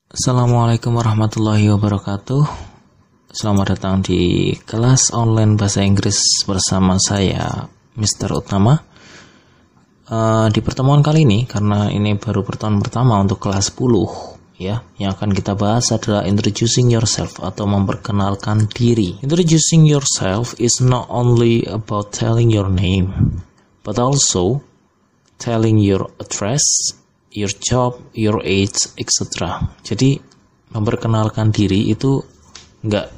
Assalamualaikum warahmatullahi wabarakatuh. Selamat datang di kelas online bahasa Inggris bersama saya, Mr. Utama. Di pertemuan kali ini, karena ini baru pertemuan pertama untuk kelas 10, ya, yang akan kita bahas adalah introducing yourself atau memperkenalkan diri. Introducing yourself is not only about telling your name, but also telling your address, your job, your age, etc. Jadi memperkenalkan diri itu nggak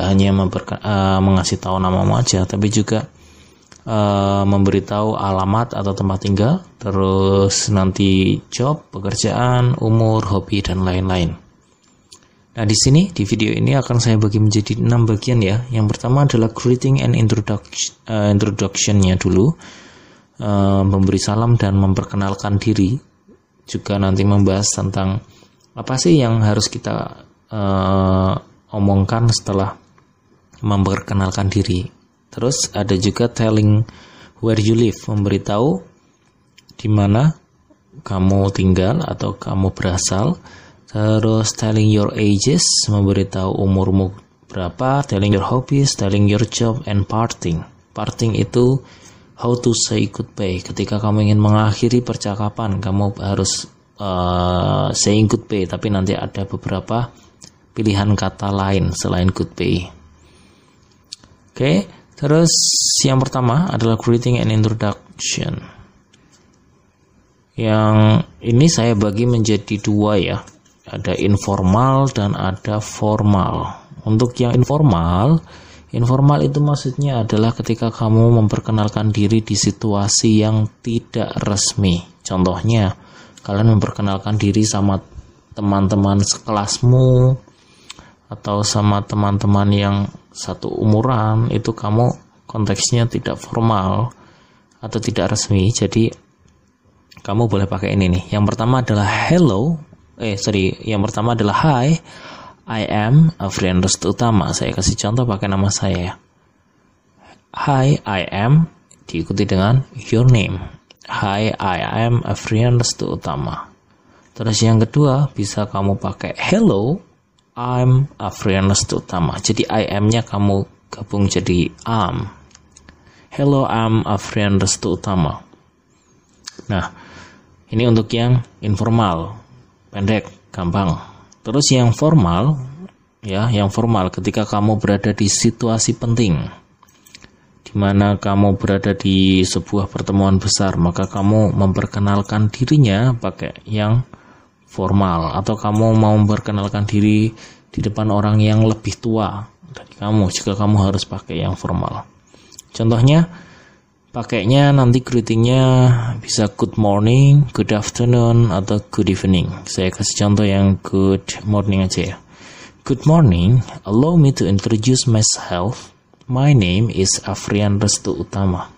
hanya mengasih tahu namamu aja, tapi juga memberitahu alamat atau tempat tinggal, terus nanti job, pekerjaan, umur, hobi, dan lain-lain. Nah, di sini di video ini akan saya bagi menjadi 6 bagian ya. Yang pertama adalah greeting and introduction-nya dulu, memberi salam dan memperkenalkan diri. Juga nanti membahas tentang apa sih yang harus kita omongkan setelah memperkenalkan diri. Terus ada juga telling where you live, memberitahu di mana kamu tinggal atau kamu berasal. Terus telling your ages, memberitahu umurmu berapa. Telling your hobbies, telling your job, and parting. Parting itu how to say goodbye. Ketika kamu ingin mengakhiri percakapan, kamu harus saying goodbye, tapi nanti ada beberapa pilihan kata lain selain goodbye. Oke, terus yang pertama adalah greeting and introduction. Yang ini saya bagi menjadi 2 ya. Ada informal dan ada formal. Untuk yang informal itu maksudnya adalah ketika kamu memperkenalkan diri di situasi yang tidak resmi. Contohnya, kalian memperkenalkan diri sama teman-teman sekelasmu atau sama teman-teman yang satu umuran, itu kamu konteksnya tidak formal atau tidak resmi. Jadi kamu boleh pakai ini nih. Yang pertama adalah yang pertama adalah hi, I am Afrian Restu Utama. Saya kasih contoh pakai nama saya. Hi, I am, diikuti dengan your name. Hi, I am Afrian Restu Utama. Terus yang kedua bisa kamu pakai hello, I'm Afrian Restu Utama. Jadi I am-nya kamu gabung jadi am. Hello, I'm Afrian Restu Utama. Nah, ini untuk yang informal, pendek, gampang. Terus yang formal, ya, yang formal ketika kamu berada di situasi penting, di mana kamu berada di sebuah pertemuan besar, maka kamu memperkenalkan dirinya pakai yang formal. Atau kamu mau memperkenalkan diri di depan orang yang lebih tua dari kamu, juga kamu harus pakai yang formal. Contohnya, pakainya nanti greetingnya bisa good morning, good afternoon, atau good evening. Saya kasih contoh yang good morning aja ya. Good morning, allow me to introduce myself. My name is Afrian Restu Utama.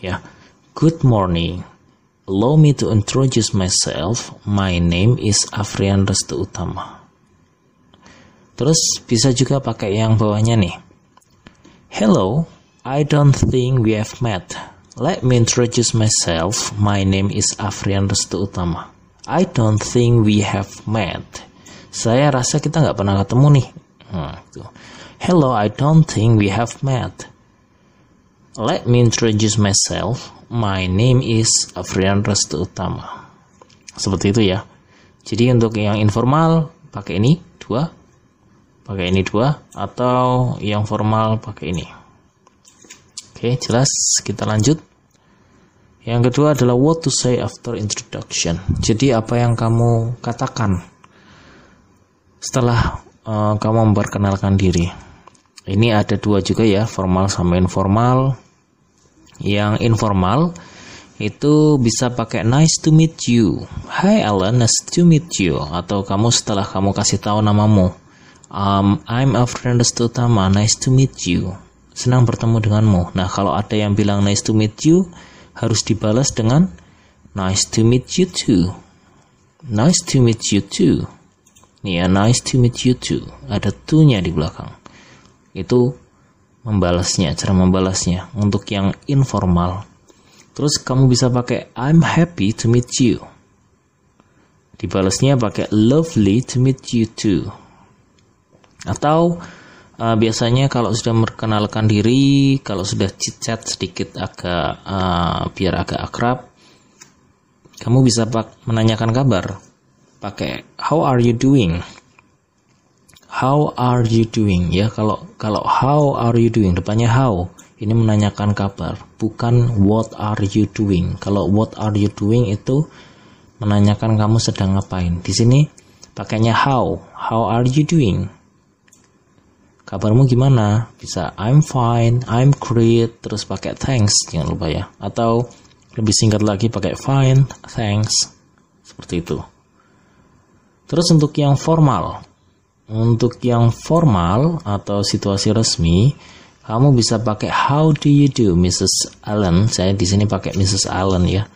Ya, good morning, allow me to introduce myself. My name is Afrian Restu Utama. Terus bisa juga pakai yang bawahnya nih. Hello, I don't think we have met. Let me introduce myself. My name is Afrian Restu Utama. I don't think we have met. Saya rasa kita nggak pernah ketemu nih. Hello, I don't think we have met. Let me introduce myself. My name is Afrian Restu Utama. Seperti itu ya. Jadi untuk yang informal pakai ini 2, pakai ini 2, atau yang formal pakai ini. Oke, jelas. Kita lanjut. Yang kedua adalah what to say after introduction. Jadi apa yang kamu katakan setelah kamu memperkenalkan diri. Ini ada 2 juga ya, formal sama informal. Yang informal itu bisa pakai nice to meet you. Hi Alan, nice to meet you. Atau kamu setelah kamu kasih tahu namamu, I'm Afrian Restu Utama, nice to meet you. Senang bertemu denganmu. Nah, kalau ada yang bilang nice to meet you, harus dibalas dengan nice to meet you too. Nice to meet you too. Nih ya, nice to meet you too. Ada to-nya di belakang. Itu membalasnya, cara membalasnya. Untuk yang informal, terus kamu bisa pakai I'm happy to meet you. Dibalasnya pakai lovely to meet you too. Atau biasanya kalau sudah memperkenalkan diri, kalau sudah chit-chat sedikit agak biar agak akrab, kamu bisa menanyakan kabar pakai how are you doing? How are you doing? Ya, kalau how are you doing depannya how, ini menanyakan kabar, bukan what are you doing. Kalau what are you doing itu menanyakan kamu sedang ngapain. Di sini pakainya how are you doing? Kabarmu gimana? Bisa I'm fine, I'm great, terus pakai thanks, jangan lupa ya. Atau lebih singkat lagi pakai fine, thanks. Seperti itu. Terus untuk yang formal atau situasi resmi, kamu bisa pakai how do you do, Mrs. Allen. Saya di sini pakai Mrs. Allen ya.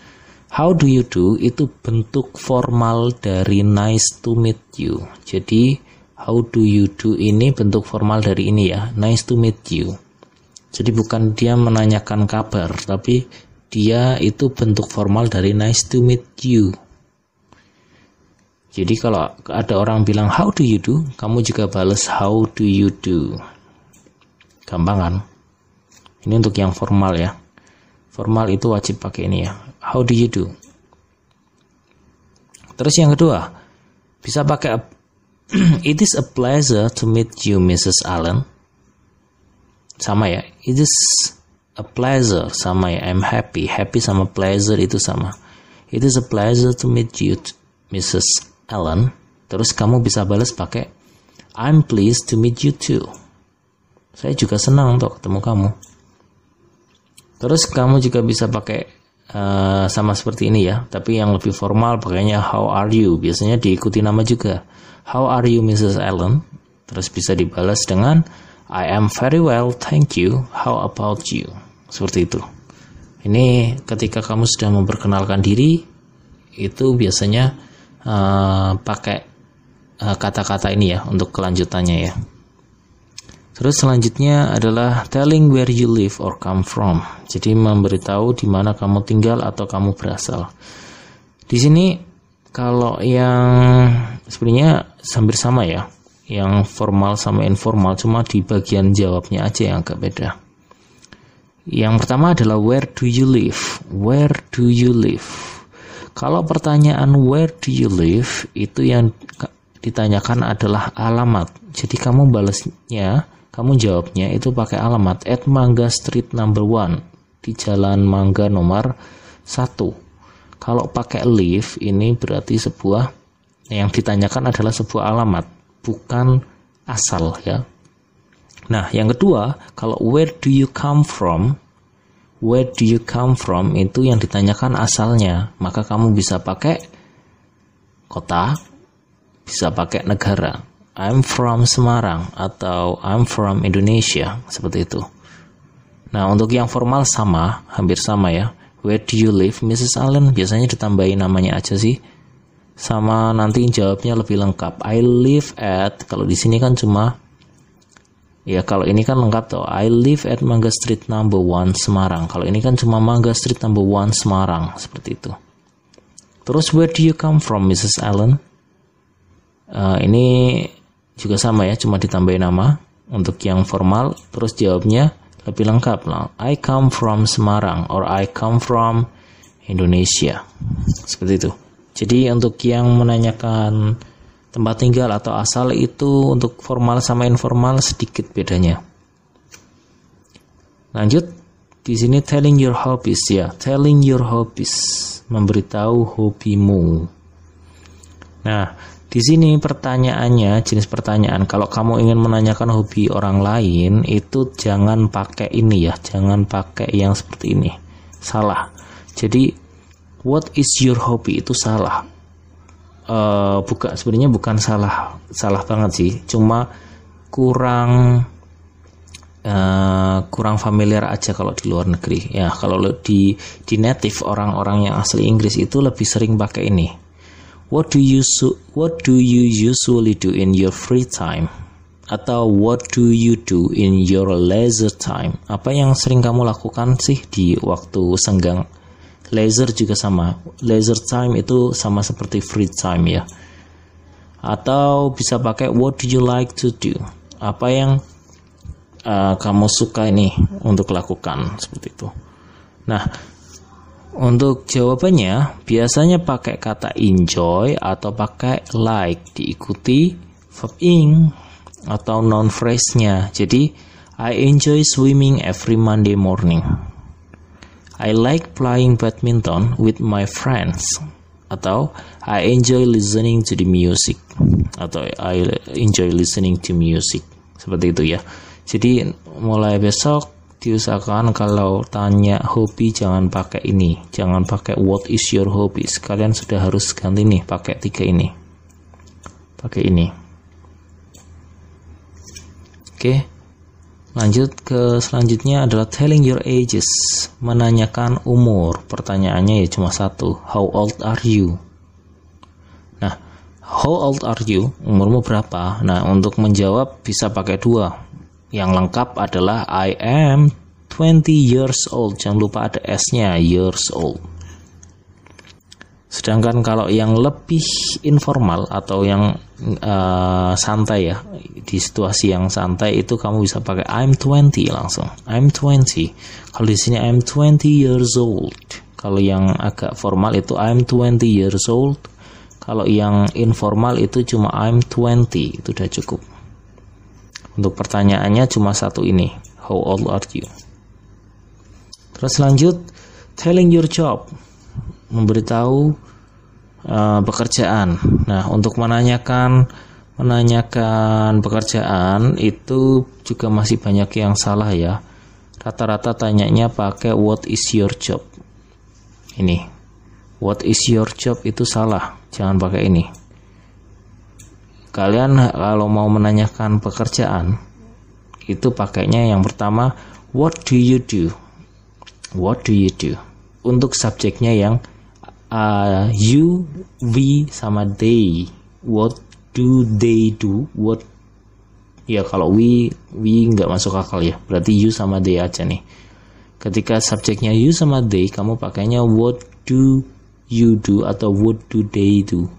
How do you do itu bentuk formal dari nice to meet you. Jadi how do you do ini bentuk formal dari ini ya, nice to meet you. Jadi bukan dia menanyakan kabar, tapi dia itu bentuk formal dari nice to meet you. Jadi kalau ada orang bilang how do you do, kamu juga balas how do you do. Gampang kan? Ini untuk yang formal ya. Formal itu wajib pakai ini ya. How do you do? Terus yang kedua, bisa pakai it is a pleasure to meet you, Mrs. Allen. Sama ya. It is a pleasure, sama ya. I'm happy. Happy sama pleasure itu sama. It is a pleasure to meet you, Mrs. Allen. Terus kamu bisa balas pakai I'm pleased to meet you too. Saya juga senang untuk ketemu kamu. Terus kamu juga bisa pakai sama seperti ini ya, tapi yang lebih formal pakainya how are you. Biasanya diikuti nama juga. How are you, Mrs. Allen? Terus bisa dibalas dengan I am very well, thank you. How about you? Seperti itu. Ini ketika kamu sudah memperkenalkan diri, itu biasanya pakai kata-kata ini ya untuk kelanjutannya ya. Terus selanjutnya adalah telling where you live or come from. Jadi memberitahu di mana kamu tinggal atau kamu berasal. Di sini kalau yang sebenarnya hampir sama ya, yang formal sama informal, cuma di bagian jawabnya aja yang agak beda. Yang pertama adalah where do you live? Where do you live? Kalau pertanyaan where do you live itu yang ditanyakan adalah alamat. Jadi kamu balasnya, kamu jawabnya itu pakai alamat at Mangga Street number 1 di Jalan Mangga nomor 1. Kalau pakai live ini berarti sebuah yang ditanyakan adalah sebuah alamat, bukan asal ya. Nah, yang kedua, kalau where do you come from? Where do you come from itu yang ditanyakan asalnya, maka kamu bisa pakai kota, bisa pakai negara. I'm from Semarang atau I'm from Indonesia, seperti itu. Nah, untuk yang formal sama, hampir sama ya. Where do you live, Mrs. Allen? Biasanya ditambahin namanya aja sih. Sama nanti jawabnya lebih lengkap. I live at, kalau di sini kan cuma ya, kalau ini kan lengkap tuh. I live at Mangga Street number 1 Semarang. Kalau ini kan cuma Mangga Street number 1 Semarang, seperti itu. Terus where do you come from, Mrs. Allen? Ini juga sama ya, cuma ditambahin nama untuk yang formal. Terus jawabnya lebih lengkap lah. I come from Semarang or I come from Indonesia. Seperti itu. Jadi untuk yang menanyakan tempat tinggal atau asal itu untuk formal sama informal sedikit bedanya. Lanjut, di sini telling your hobbies ya, telling your hobbies, memberitahu hobimu. Nah, di sini pertanyaannya, jenis pertanyaan, kalau kamu ingin menanyakan hobi orang lain itu jangan pakai ini ya, jangan pakai yang seperti ini. Salah. Jadi what is your hobby itu salah. Sebenarnya bukan salah banget sih, cuma kurang familiar aja kalau di luar negeri ya. Kalau di native orang-orang yang asli Inggris itu lebih sering pakai ini. What do you usually do in your free time? Atau what do you do in your leisure time? Apa yang sering kamu lakukan sih di waktu senggang Leisure juga sama. Leisure time itu sama seperti free time ya. Atau bisa pakai what do you like to do? Apa yang kamu suka ini untuk lakukan, seperti itu. Nah, untuk jawabannya biasanya pakai kata enjoy atau pakai like diikuti verb ing atau noun phrase-nya. Jadi I enjoy swimming every Monday morning. I like playing badminton with my friends. Atau I enjoy listening to the music. Atau I enjoy listening to music. Seperti itu ya. Jadi mulai besok diusahakan kalau tanya hobi jangan pakai ini, jangan pakai what is your hobby. Kalian sudah harus ganti nih pakai 3 ini. Pakai ini. Oke. Lanjut ke selanjutnya adalah telling your ages, menanyakan umur. Pertanyaannya ya cuma satu, how old are you? Nah, how old are you? Umurmu berapa? Nah, untuk menjawab bisa pakai 2. Yang lengkap adalah I am 20 years old. Jangan lupa ada S-nya, years old. Sedangkan kalau yang lebih informal atau yang santai ya, di situasi yang santai itu kamu bisa pakai I'm 20 langsung. I'm 20. Kalau di sini I'm 20 years old. Kalau yang agak formal itu I'm 20 years old. Kalau yang informal itu cuma I'm 20. Itu udah cukup. Untuk pertanyaannya cuma satu ini, how old are you? Terus lanjut, telling your job, memberitahu pekerjaan. Nah, untuk menanyakan pekerjaan itu juga masih banyak yang salah ya. Rata-rata tanyanya pakai what is your job. Ini, what is your job itu salah, jangan pakai ini. Kalian kalau mau menanyakan pekerjaan itu pakainya yang pertama what do you do? What do you do? Untuk subjeknya yang you, we sama they. What do they do? What ya kalau we nggak masuk akal ya. Berarti you sama they aja nih. Ketika subjeknya you sama they, kamu pakainya what do you do atau what do they do.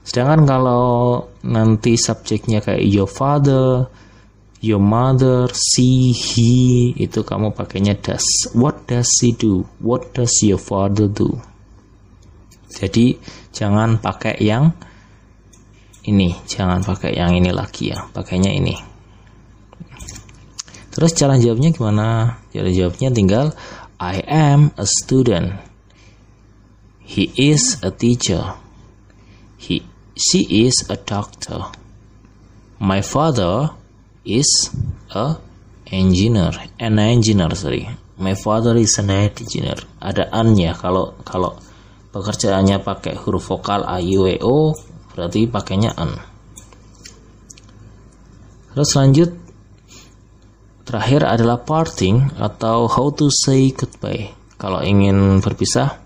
Sedangkan kalau nanti subjeknya kayak your father, your mother, she, he, itu kamu pakainya does. What does he do? What does your father do? Jadi jangan pakai yang ini, jangan pakai yang ini lagi ya, pakainya ini. Terus cara jawabnya gimana? Cara jawabnya tinggal I am a student. He is a teacher. She is a doctor. My father is a engineer. My father is an engineer. Ada an-nya. Kalau pekerjaannya pakai huruf vokal a, i, u, e, o, berarti pakainya an. Terus lanjut. Terakhir adalah parting atau how to say goodbye. Kalau ingin berpisah,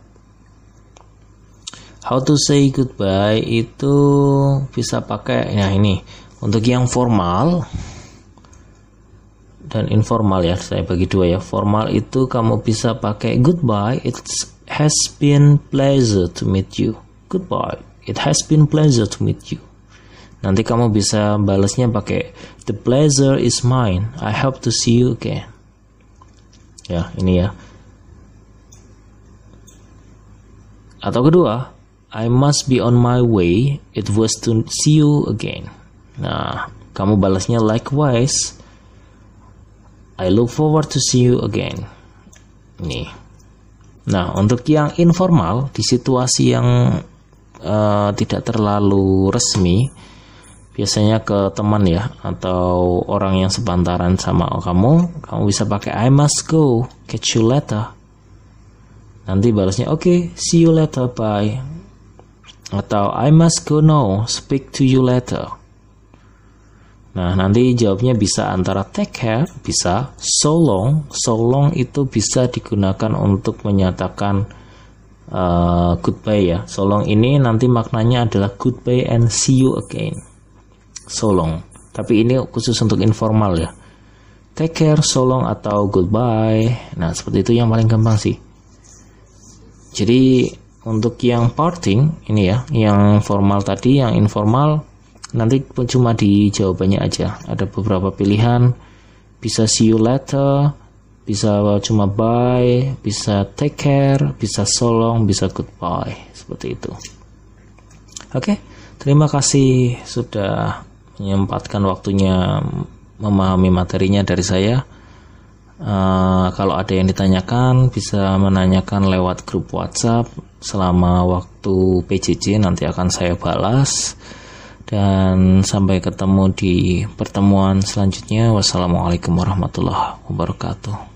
how to say goodbye itu bisa pakai, nah ini untuk yang formal dan informal ya, saya bagi 2 ya. Formal itu kamu bisa pakai goodbye, it has been pleasure to meet you. Goodbye, it has been pleasure to meet you. Nanti kamu bisa balasnya pakai the pleasure is mine, I hope to see you again. Ya, ini ya. Atau kedua, I must be on my way. It was to see you again. Nah, kamu balasnya likewise. I look forward to see you again. Nih. Nah, untuk yang informal di situasi yang tidak terlalu resmi, biasanya ke teman ya atau orang yang sepantaran sama kamu bisa pakai I must go. Catch you later. Nanti balasnya okay, see you later, bye. Atau I must go now, speak to you later. Nah, nanti jawabnya bisa antara take care, bisa so long. So long itu bisa digunakan untuk menyatakan goodbye ya. So long ini nanti maknanya adalah goodbye and see you again. So long. Tapi ini khusus untuk informal ya. Take care, so long atau goodbye. Nah, seperti itu yang paling gampang sih. Jadi untuk yang parting ini ya, yang formal tadi, yang informal nanti cuma di jawabannya aja. Ada beberapa pilihan, bisa see you later, bisa cuma bye, bisa take care, bisa so long, bisa goodbye, seperti itu. Oke, terima kasih sudah menyempatkan waktunya memahami materinya dari saya. Kalau ada yang ditanyakan bisa menanyakan lewat grup WhatsApp selama waktu PJJ, nanti akan saya balas. Dan sampai ketemu di pertemuan selanjutnya. Wassalamualaikum warahmatullahi wabarakatuh.